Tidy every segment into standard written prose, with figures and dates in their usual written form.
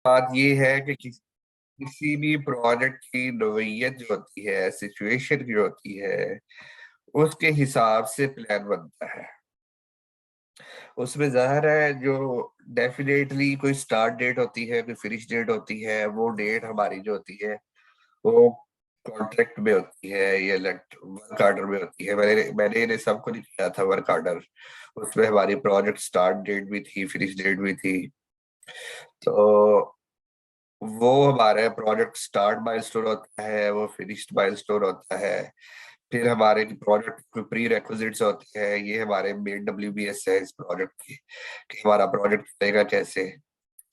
बात ये है कि किसी भी प्रोजेक्ट की नोयत जो होती है, सिचुएशन जो होती है, उसके हिसाब से प्लान बनता है। उसमें ज़ाहिर है जो डेफिनेटली कोई स्टार्ट डेट होती है, कोई फिनिश डेट होती है, वो डेट हमारी जो होती है वो कॉन्ट्रैक्ट में होती है या वर्क ऑर्डर में होती है। मैंने इन्हें सबको लिखा था वर्क ऑर्डर। उसमें हमारी प्रोजेक्ट स्टार्ट डेट भी थी, फिनिश डेट भी थी। तो वो हमारे प्रोजेक्ट स्टार्ट माइलस्टोन होता है, वो फिनिश्ड माइलस्टोन होता है। फिर हमारे प्रोजेक्ट के प्री रिक्विजिट्स होते हैं, ये हमारे मेन WBS है इस प्रोजेक्ट की कि हमारा प्रोजेक्ट चलेगा कैसे।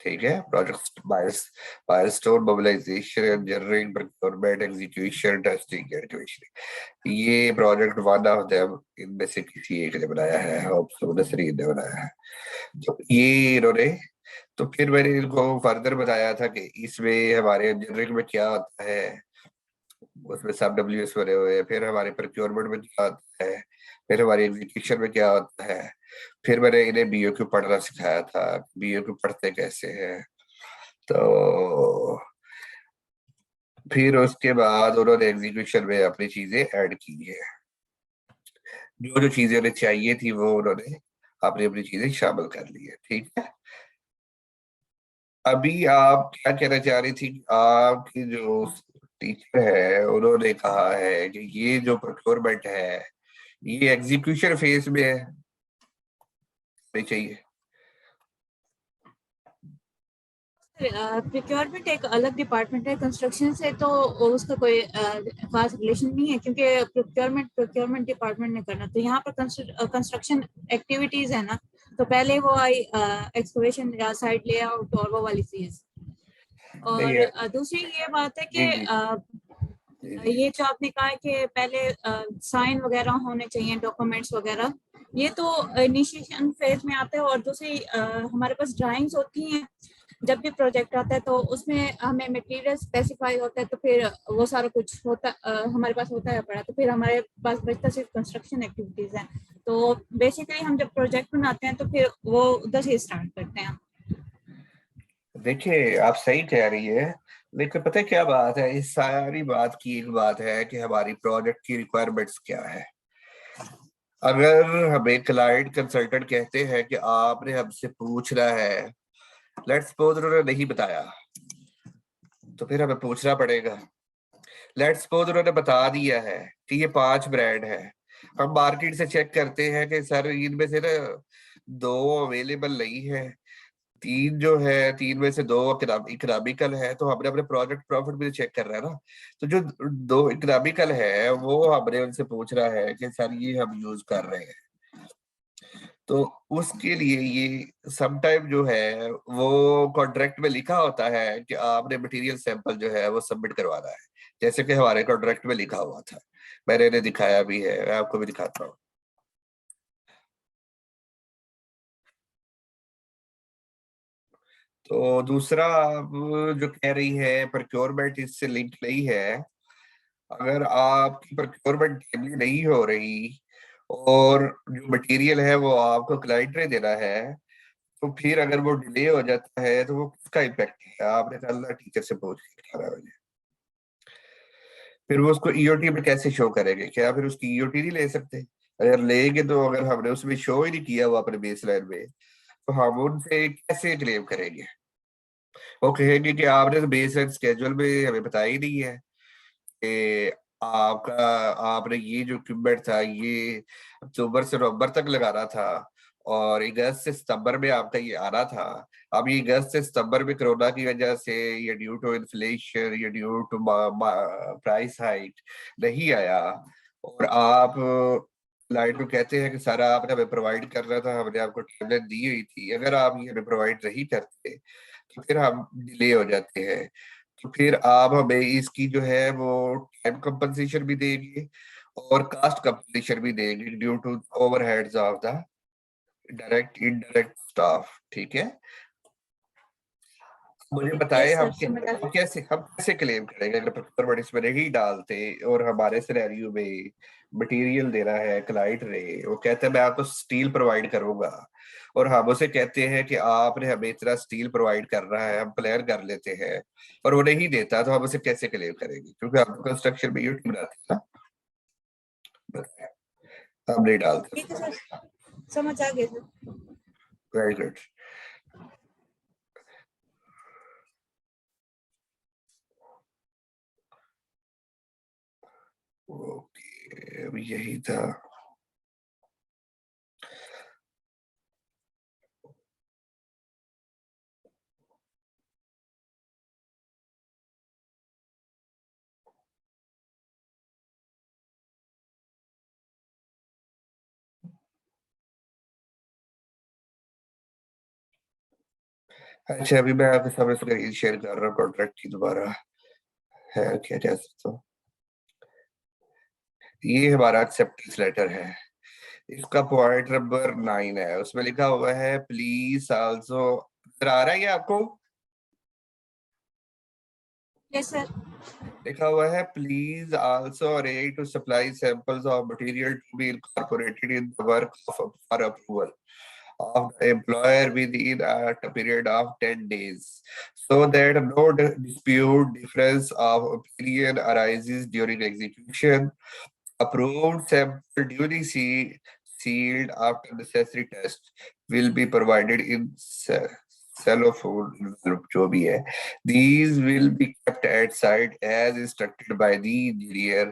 ठीक है, project milestone, mobilisation, engineering, procurement, execution, testing, completion. ये प्रोजेक्ट वन ऑफ देम इनमें से किसी एक ने बनाया है, होप सो नसरीन ने बनाया है। तो ये इन्होंने, तो फिर मैंने इनको फर्दर बताया था कि इसमें हमारे इंजीनियरिंग में क्या होता है, उसमें सब WS बने हुए हैं। फिर हमारे प्रोक्योरमेंट में क्या होता है, फिर हमारी एग्जीक्यूशन में क्या होता है। फिर मैंने इन्हें BOQ पढ़ना सिखाया था, BOQ पढ़ते कैसे हैं। तो फिर उसके बाद उन्होंने एग्जीक्यूशन में अपनी चीजें ऐड की है, जो जो चीजें उन्हें चाहिए थी वो उन्होंने अपनी अपनी चीजें शामिल कर ली है। ठीक है, अभी आप क्या कहना चाह रही थी? आपकी जो टीचर है उन्होंने कहा है कि ये जो प्रोक्योरमेंट है ये एग्जीक्यूशन फेज में है, नहीं चाहिए। प्रिक्योरमेंट एक अलग डिपार्टमेंट है कंस्ट्रक्शन से, तो उसका कोई खास रिलेशन नहीं है, क्योंकि प्रोक्योरमेंट डिपार्टमेंट ने करना। तो यहाँ पर कंस्ट्रक्शन एक्टिविटीज है ना, तो पहले वो आई एक्सकवेशन या साइट लेआउट और वो वाली चीज। नहीं और है। दूसरी ये बात है जी कि जी जी जी। ये जो आपने कहा है कि पहले साइन वगैरह होने चाहिए, डॉक्यूमेंट्स वगैरह, ये तो इनिशिएशन फेज में आता है। और दूसरी हमारे पास ड्राइंग्स होती हैं जब भी प्रोजेक्ट आता है, तो उसमें हमें मटेरियल स्पेसिफाई होता है, तो फिर वो सारा कुछ होता हमारे पास होता है पड़ा, तो फिर हमारे पास बचता सिर्फ कंस्ट्रक्शन एक्टिविटीज हैं। तो बेसिकली हम जब प्रोजेक्ट बनाते हैं तो फिर वो उधर से स्टार्ट करते हैं। देखिए, आप सही कह रही है, लेकिन पता है क्या बात है, इस सारी बात की एक बात है कि हमारी प्रोजेक्ट की रिक्वायरमेंट्स क्या है। अगर हमें क्लाइंट कंसल्टेंट कहते हैं कि आपने हमसे पूछना है, लेट्स सपोज उन्होंने नहीं बताया, तो फिर हमें पूछना पड़ेगा। लेट्स सपोज उन्होंने बता दिया है कि ये 5 ब्रांड है, हम मार्केट से चेक करते हैं कि सर इनमें से ना 2 अवेलेबल नहीं है, 3 जो है, 3 में से 2 इकोनॉमिकल है, तो हमने अपने प्रोजेक्ट प्रॉफिट भी चेक कर रहा है ना। तो जो 2 इकोनॉमिकल है वो हमने उनसे पूछ रहा है कि सर ये हम यूज कर रहे हैं। तो उसके लिए ये समटाइम जो है वो कॉन्ट्रैक्ट में लिखा होता है कि आपने मटेरियल सैंपल जो है वो सबमिट करवाना है, जैसे कि हमारे कॉन्ट्रैक्ट में लिखा हुआ था। मैंने इन्हें दिखाया भी है, मैं आपको भी दिखाता हूँ। तो दूसरा, आप जो कह रही है प्रोक्योरमेंट इससे लिंक नहीं है, अगर आपकी प्रोक्योरमेंट टाइमली नहीं हो रही और जो मटेरियल है वो आपको क्लाइंट ने देना है, तो फिर अगर वो डिले हो जाता है तो वो किसका इम्पैक्ट है? आपने कल टीचर से पूछ के 18 बजे, फिर वो उसको EOT में कैसे शो करेंगे? क्या फिर उसकी EOT नहीं ले सकते? अगर लेंगे तो अगर हमने उसमें शो ही नहीं किया हुआ अपने बेस लाइन में, तो हम उनसे कैसे क्लेम करेंगे? वो कहेंगे कि आपने तो बेस लाइन स्केड्यूल में हमें बताया ही नहीं है कि आपका आपने ये जो इक्विपमेंट था ये अक्टूबर से नवंबर तक लगाना था और अगस्त से सितंबर में आपका ये आना था। अब ये अगस्त से सितंबर में कोरोना की वजह से, ये ड्यू टू इन्फ्लेशन, ये ड्यू टू प्राइस हाइक नहीं आया। और आप क्लाइंट को कहते हैं कि सारा आपने हमें प्रोवाइड करना था, हमने आपको टेबलेट दी हुई थी, अगर आप ये हमें प्रोवाइड नहीं करते तो फिर हम डिले हो जाते हैं। तो फिर आप हमें इसकी जो है वो टाइम कंपनसेशन भी देंगे और कास्ट कंपनसेशन भी देंगे due to overheads of the direct indirect staff. ठीक है, मुझे बताए यस हम सर, समझ आ हम कैसे क्लेम करेंगे अगर प्रोक्योरमेंट इसमें नहीं डालते और हमारे सिनेरियो में मटेरियल देना है क्लाइंट ने, वो कहता है मैं आपको स्टील प्रोवाइड करूंगा, और हम उसे कहते हैं कि आपने हमें इतना स्टील प्रोवाइड कर रहा है, हम प्लान कर लेते हैं और वो नहीं देता, तो हम उसे कैसे क्लेम करेंगे? क्योंकि हम कंस्ट्रक्शन में यूनिट बनाते हैं ना, बताएं, हम नहीं डालते। ठीक है सर, समझ आ गया सर। Very good. ओके, अभी यही था। अच्छा, अभी मैं आपके सामने स्क्रीन शेयर कर रहा हूँ कॉन्ट्रैक्ट की दोबारा। है क्या, कह सकता हूँ, ये हमारा एक्सेप्टेंस लेटर है। इसका पॉइंट नंबर 9 है, उसमें लिखा हुआ है प्लीज आल्सो, आ रहा है ये आपको? Yes sir. लिखा हुआ है please also arrange to supply samples of material to be incorporated in the work for approval of the employer within a period of 10 days, so that no dispute, difference of opinion arises during execution. Approved sample duly sealed after necessary test will be provided in cellophane envelope, जो भी है. These will be kept at site as instructed by the engineer,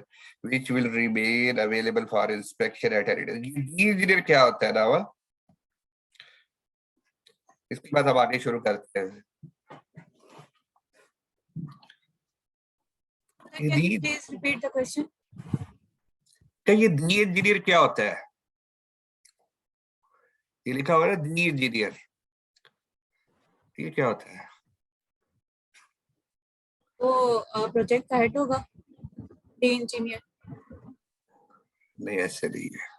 which will remain available for inspection at any time. ये engineer क्या होता है novel? इसके बाद हम आगे शुरू करते हैं। Can you please repeat the question? क्या ये दी इंजीनियर क्या होता है? ये लिखा हुआ है दी इंजीनियर, ये क्या होता है? वो प्रोजेक्ट का हेड होगा, डी इंजीनियर। नहीं, ऐसे नहीं है।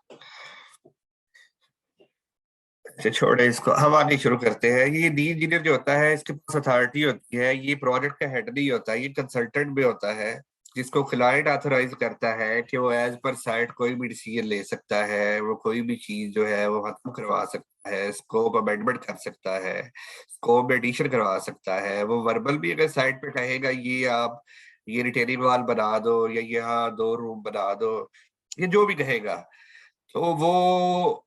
अच्छा छोड़े इसको, हम आगे शुरू करते हैं। ये डी इंजीनियर जो होता है, इसके पास अथॉरिटी होती है, ये प्रोजेक्ट का हेड नहीं होता, ये कंसल्टेंट भी होता है, जिसको क्लाइंट ऑथराइज करता है कि वो एज पर साइट कोई भी डिसीजन ले सकता है, वो कोई भी चीज जो है वो खत्म करवा सकता है, स्कोप अमेंडमेंट कर सकता है, स्कोप एडिशन करवा सकता है। वो वर्बल भी अगर साइट पे कहेगा ये आप ये रिटेनिंग वॉल बना दो या यहाँ 2 रूम बना दो, ये जो भी कहेगा, तो वो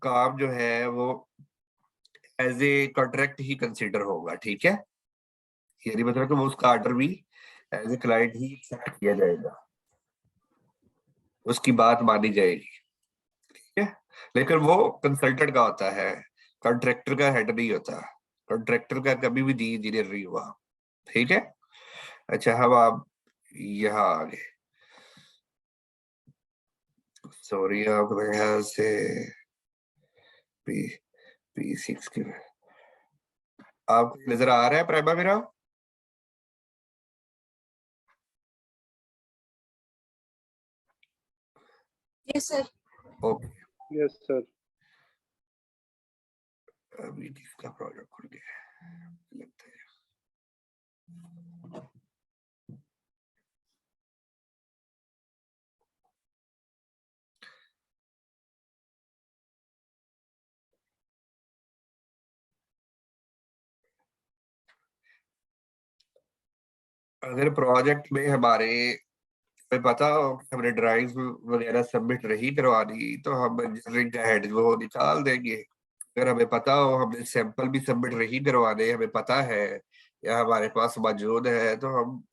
काम जो है वो एज ए कॉन्ट्रैक्ट ही कंसिडर होगा। ठीक है, ये नहीं मतलब कि वो उसका ऑर्डर भी एज ए क्लाइंट ही एक्सेप्ट किया जाएगा, उसकी बात मानी जाएगी। ठीक है, लेकिन वो कंसल्टेंट का होता है, कॉन्ट्रैक्टर का हेड नहीं होता, कॉन्ट्रैक्टर का कभी भी डी इंजीनियर नहीं हुआ। ठीक है। अच्छा, हम आप यहाँ आ गए, सॉरी, आप मेरे ख्याल से पी P6 की आपको नजर आ रहा है प्राइमा मेरा? Yes sir. Okay, yes sir. अभी किसका प्रोजेक्ट खुल गया है लगता है। अगर प्रोजेक्ट में हमारे हमें पता हो कि हमने ड्राइंग्स वगैरह सबमिट नहीं करवानी, तो हम इंजीनियरिंग का हेड वो निकाल देंगे। अगर हमें पता हो हमने सैंपल भी सबमिट नहीं करवाने, हमें पता है या हमारे पास मौजूद है, तो हम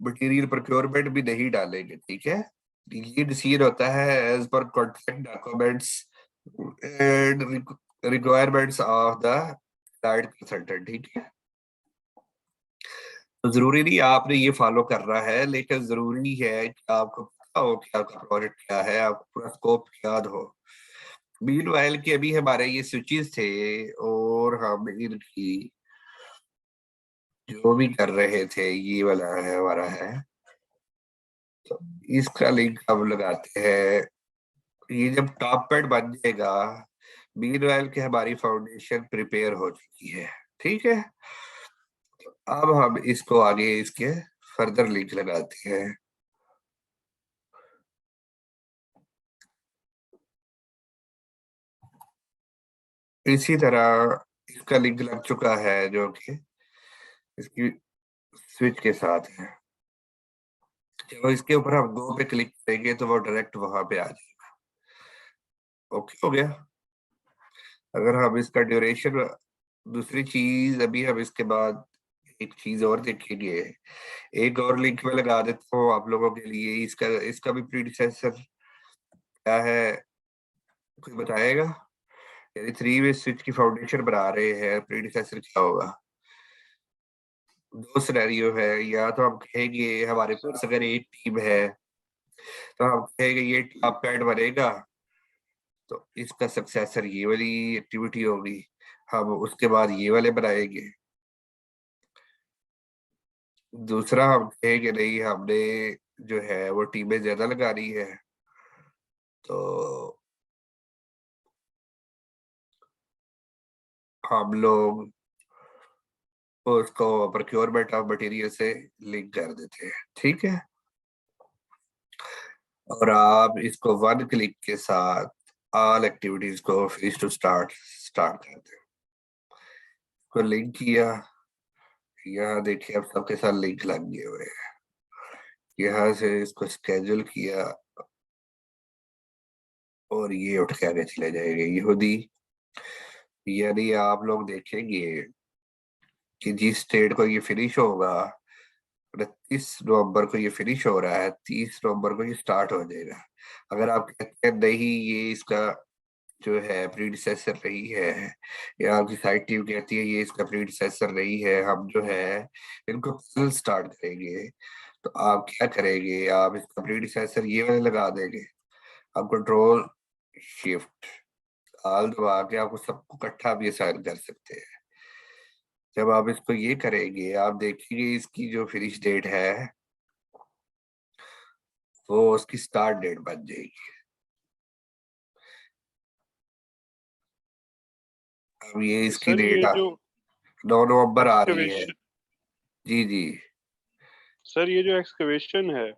मटेरियल प्रोक्योरमेंट भी नहीं डालेंगे। ठीक है, ये डिसीजन होता है as per contract documents and requirements of the client consultant. ठीक है, तो जरूरी नहीं आपने ये फॉलो करना है, लेकिन जरूरी है कि आपको पता हो कि आपका प्रोजेक्ट क्या है, आपको पूरा स्कोप याद हो। मीनवाइल के अभी हमारे ये स्विचेस थे और हम इनकी जो भी कर रहे थे, ये वाला है हमारा है, तो इसका लिंक हम लगाते हैं। ये जब टॉप पैड बन जाएगा, मीनवाइल के हमारी फाउंडेशन प्रिपेयर हो चुकी है। ठीक है, अब हम इसको आगे इसके फर्दर लिंक लगाते हैं। इसी तरह इसका लिंक लग चुका है जो कि इसकी स्विच के साथ है। जब इसके ऊपर हम गो पे क्लिक करेंगे तो वो डायरेक्ट वहां पे आ जाएगा। ओके हो गया। अगर हम इसका ड्यूरेशन, दूसरी चीज अभी हम इसके बाद एक चीज और देखेंगे, एक और लिंक में लगा देता हूँ आप लोगों के लिए। इसका इसका भी प्रीडिसेसर क्या है, कोई बताएगा? यानी थ्री वे स्विच की फाउंडेशन बना रहे हैं, प्रीडिसेसर क्या होगा? दो सिनेरियो है, या तो हम कहेंगे हमारे पास अगर एक टीम है तो हम कहेंगे ये टॉप पैड बनेगा तो इसका सक्सेसर ये वाली एक्टिविटी होगी, हम उसके बाद ये वाले बनाएंगे। दूसरा हम कहेंगे नहीं, हमने जो है वो टीमें ज्यादा लगानी है तो हम लोग उसको प्रोक्योरमेंट ऑफ मटेरियल से लिंक कर देते हैं। ठीक है, और आप इसको वन क्लिक के साथ ऑल एक्टिविटीज को फिनिश टू स्टार्ट स्टार्ट करते हैं। को लिंक किया, यहाँ देखिए अब सबके साथ लिंक लग गए हुए हैं। यहाँ से इसको स्केड्यूल किया और ये उठ के आगे चले जाएंगे यहूदी। यानी आप लोग देखेंगे कि जिस स्टेट को ये फिनिश होगा, 29 नवंबर को ये फिनिश हो रहा है, 30 नवंबर को ये स्टार्ट हो जाएगा। अगर आप कहते हैं नहीं ये इसका जो है प्रीडिसेसर नहीं है, या आपकी साइट टीम कहती है ये इसका प्रीडिसेसर नहीं है, हम जो है इनको कल स्टार्ट करेंगे, तो आप क्या करेंगे? आप इसका प्रीडिसेसर ये वाले लगा देंगे। आप कंट्रोल शिफ्ट आल दबा के आपको सबको इकट्ठा भी असाइन कर सकते हैं। जब आप इसको ये करेंगे आप देखेंगे इसकी जो फिनिश डेट है वो उसकी स्टार्ट डेट बन जाएगी। अब ये इसकी सर डेट ये जो 9 नवंबर आ रही है। एक्सकवेशन जी जी सर ये जो एक्सकवेशन है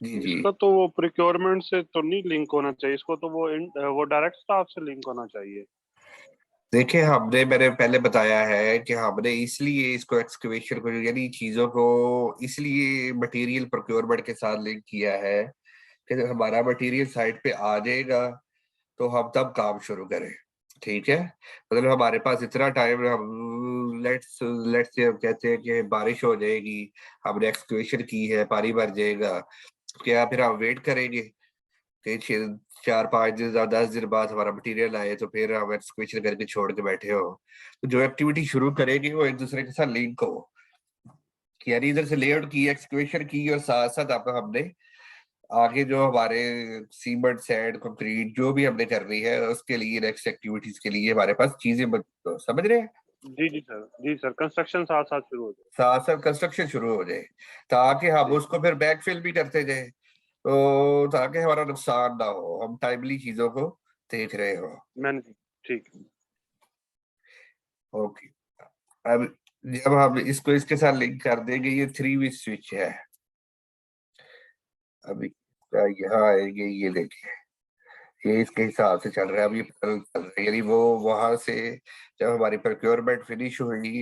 जी जी। इसका तो वो प्रिक्योरमेंट से तो नहीं लिंक होना चाहिए, इसको तो वो डायरेक्ट स्टाफ से लिंक होना चाहिए। देखिए मैंने पहले बताया है कि हमने इसलिए इसको एक्सकवेशन को यानी चीजों को इसलिए मटेरियल प्रोक्योरमेंट के साथ लिंक किया है कि जब हमारा मटेरियल साइट पे आ जाएगा तो हम तब काम शुरू करें। ठीक है, मतलब हमारे पास इतना टाइम, हम लेट्स लेट्स से हम कहते हैं कि बारिश हो जाएगी, हमने एक्सकवेशन की है, पानी भर जाएगा, क्या फिर हम वेट करेंगे कि 4 5 दिन 10 दिन बाद हमारा मटेरियल आए तो फिर हम एक्सकवेशन करके छोड़ के बैठे हो? तो जो एक्टिविटी शुरू करेंगे वो एक दूसरे के साथ लिंक हो, कि यानी इधर से लेआउट की, एक्सकवेशन की, और साथ साथ आप हमने आगे जो हमारे सीमेंट सैंड कंक्रीट जो भी हमने करनी है उसके लिए नेक्स्ट एक्टिविटीज के लिए हमारे पास चीजें समझ रहे हैं? जी सर कंस्ट्रक्शन साथ साथ शुरू हो जाए। साथ साथ कंस्ट्रक्शन शुरू हो जाए ताकि हम जी उसको फिर बैकफिल भी करते जाए, तो ताकि हमारा नुकसान ना हो, हम टाइमली चीजों को देख रहे हो। मैंने ठीक है। ओके, अब जब हम इसको इसके साथ लिंक कर देंगे, ये थ्री वे स्विच है। अभी यहाँ आएंगे, ये देखिए ये इसके हिसाब से चल रहा है, अभी पैरेलल चल रहा है, यानी वो वहां से जब हमारी प्रोक्योरमेंट फिनिश होगी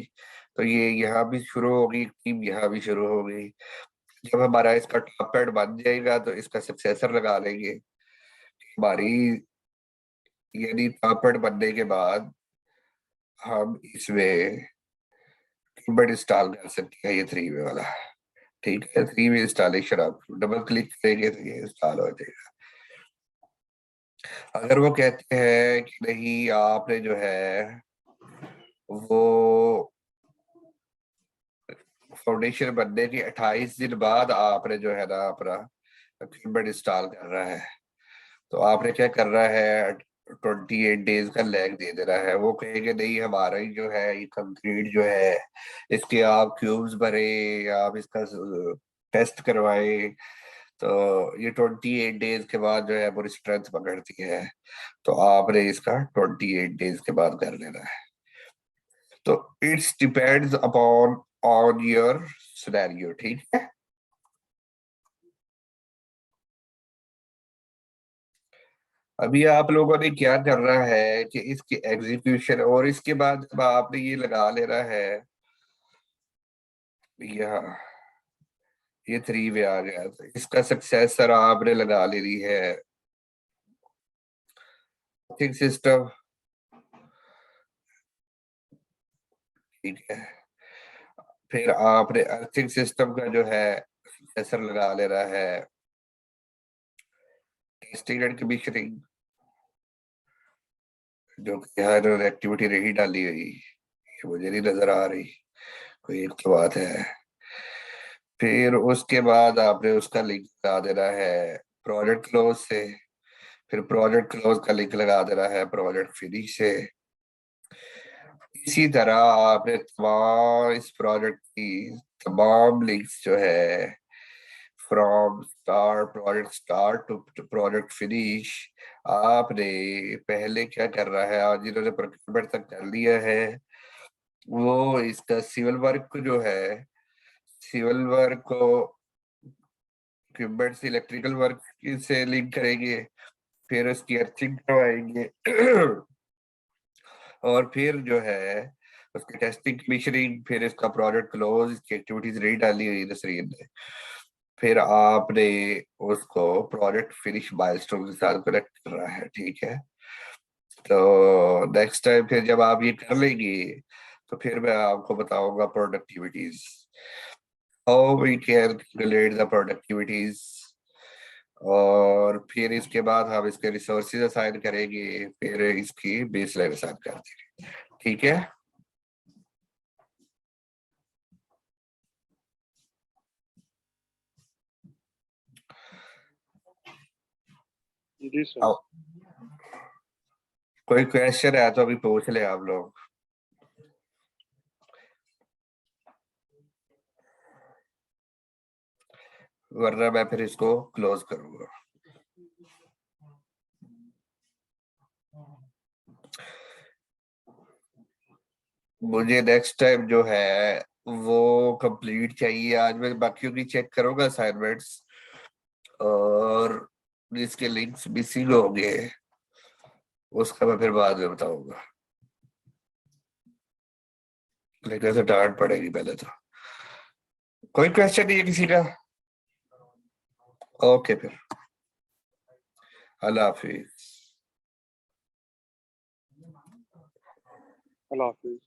तो ये यहाँ भी शुरू होगी, टीम यहाँ भी शुरू होगी। जब हमारा इसका टॉप पैड बन जाएगा तो इसका सक्सेसर लगा लेंगे हमारी, यानी टॉप पैड बनने के बाद हम इसमें कीबोर्ड इंस्टॉल कर सकते हैं, ये थ्री वे वाला। ठीक है, थ्री वे इंस्टॉलेशन आप डबल क्लिक करेंगे तो ये इंस्टॉल हो जाएगा। अगर वो कहते हैं कि नहीं आपने जो है वो फाउंडेशन बनने के 28 दिन बाद आपने जो है ना अपना इक्विपमेंट इंस्टॉल कर रहा है, तो आपने क्या कर रहा है, 28 डेज का लैग दे देना है। वो कहेंगे नहीं हमारा ही जो है ये कंक्रीट जो है इसके आप क्यूब्स भरे, आप इसका टेस्ट करवाए, तो ये 28 डेज के बाद जो है पूरी स्ट्रेंथ पकड़ती है, तो आपने इसका 28 डेज के बाद कर लेना है। तो it's depends upon on your scenario. ठीक है, अभी आप लोगों ने क्या करना है कि इसकी एग्जीक्यूशन, और इसके बाद जब आपने ये लगा लेना है, यहाँ ये 3 वे आ गया, तो इसका सक्सेसर आपने लगा लेनी है थिंक सिस्टम। ठीक है, फिर आपने अर्थिंग सिस्टम का जो है सक्सेसर लगा लेना है टेस्टिंग एंड कमीशनिंग, जो कि हर एक्टिविटी नहीं डाली हुई, ये मुझे नहीं नजर आ रही, कोई एक तो बात है। फिर उसके बाद आपने उसका लिंक लगा देना है प्रोजेक्ट क्लोज से, फिर प्रोजेक्ट क्लोज का लिंक लगा देना है प्रोजेक्ट फिनिश से। इसी तरह आपने तमाम इस प्रोजेक्ट की तमाम लिंक्स जो है from project start to project finish, आपने पहले क्या कर रहा है, आज जिन्होंने प्रोक्योरमेंट तक कर लिया है वो इसका सिविल वर्क जो है, सिविल वर्क को इक्विपमेंट से इलेक्ट्रिकल वर्क से लिंक करेंगे, फिर उसकी अर्थिंग करवाएंगे और फिर जो है उसकी टेस्टिंग कमीशनिंग, फिर इसका प्रोजेक्ट क्लोज, इसकी एक्टिविटीज नहीं डाली हुई नसरीन ने, फिर आपने उसको प्रोजेक्ट फिनिश माइलस्टोन के साथ कनेक्ट करना है। ठीक है, तो नेक्स्ट टाइम फिर जब आप ये कर लेंगे तो फिर मैं आपको बताऊंगा productivities, how we can calculate the productivities, और फिर इसके बाद हम इसके रिसोर्सेज असाइन करेंगे, फिर इसकी बेसलाइन असाइन कर देंगे। ठीक है, जी सर। अब कोई क्वेश्चन है तो अभी पूछ ले आप लोग, वरना मैं फिर इसको क्लोज करूंगा। मुझे नेक्स्ट टाइम जो है वो कंप्लीट चाहिए, आज मैं बाकियों की चेक करूंगा असाइनमेंट्स, और जिसके लिंक्स मिसिंग होंगे उसका मैं फिर बाद में बताऊंगा, लेकिन ऐसे डांट पड़ेगी पहले तो। कोई क्वेश्चन नहीं है किसी का? ओके फिर, अल्लाह हाफिज। अल्लाह हाफिज।